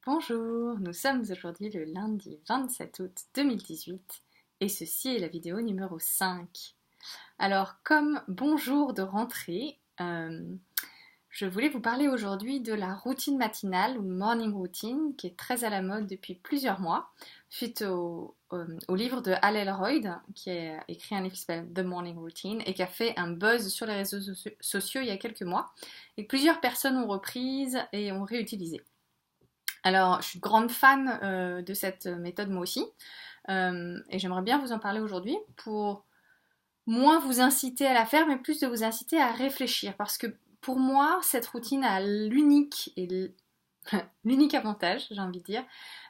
Bonjour, nous sommes aujourd'hui le lundi 27 août 2018 et ceci est la vidéo numéro 5. Alors comme bonjour de rentrée, je voulais vous parler aujourd'hui de la routine matinale ou morning routine qui est très à la mode depuis plusieurs mois suite au livre de Hal Elrod qui a écrit un livre qui s'appelle The Morning Routine et qui a fait un buzz sur les réseaux sociaux il y a quelques mois et que plusieurs personnes ont reprise et ont réutilisé. Alors, je suis grande fan de cette méthode moi aussi, et j'aimerais bien vous en parler aujourd'hui pour moins vous inciter à la faire, mais plus de vous inciter à réfléchir, parce que pour moi, cette routine a l'unique avantage, j'ai envie de dire,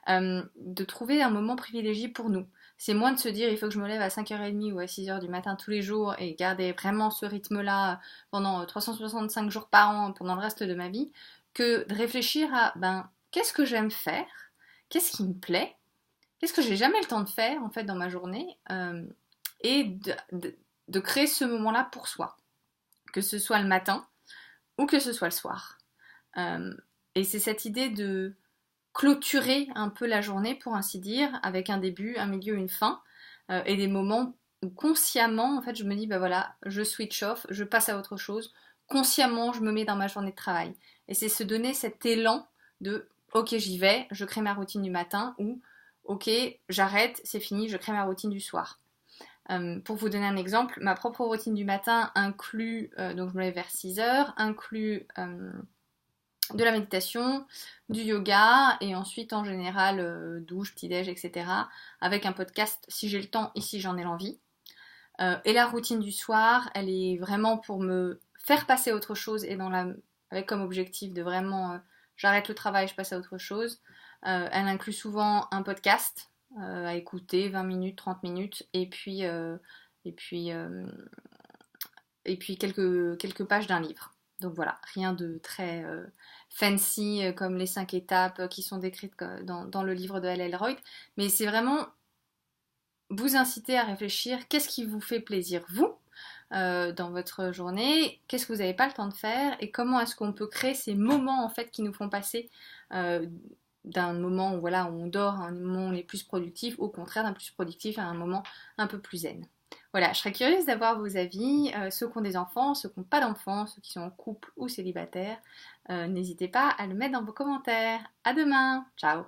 de trouver un moment privilégié pour nous. C'est moins de se dire il faut que je me lève à 5h30 ou à 6h du matin tous les jours et garder vraiment ce rythme-là pendant 365 jours par an pendant le reste de ma vie, que de réfléchir à qu'est-ce que j'aime faire, qu'est-ce qui me plaît, qu'est-ce que j'ai jamais le temps de faire en fait dans ma journée, et de créer ce moment-là pour soi, que ce soit le matin ou que ce soit le soir. Et c'est cette idée de clôturer un peu la journée, pour ainsi dire, avec un début, un milieu, une fin, et des moments où consciemment, en fait, je me dis, voilà, je switch off, je passe à autre chose, consciemment, je me mets dans ma journée de travail. Et c'est se donner cet élan de, ok, j'y vais, je crée ma routine du matin, ou, ok, j'arrête, c'est fini, je crée ma routine du soir. Pour vous donner un exemple, ma propre routine du matin inclut, donc je me lève vers 6h, inclut de la méditation, du yoga et ensuite en général douche, petit-déj, etc. avec un podcast si j'ai le temps et si j'en ai l'envie. Et la routine du soir, elle est vraiment pour me faire passer à autre chose et avec comme objectif de vraiment j'arrête le travail, je passe à autre chose. Elle inclut souvent un podcast à écouter, 20 minutes, 30 minutes, et puis quelques pages d'un livre. Donc voilà, rien de très fancy comme les 5 étapes qui sont décrites dans le livre de Hal Elrod, mais c'est vraiment vous inciter à réfléchir qu'est-ce qui vous fait plaisir vous dans votre journée, qu'est-ce que vous n'avez pas le temps de faire et comment est-ce qu'on peut créer ces moments en fait qui nous font passer d'un moment où, voilà, où on dort à un moment où on est plus productif, au contraire d'un plus productif à un moment un peu plus zen. Voilà, je serais curieuse d'avoir vos avis, ceux qui ont des enfants, ceux qui n'ont pas d'enfants, ceux qui sont en couple ou célibataires. N'hésitez pas à le mettre dans vos commentaires. À demain, ciao!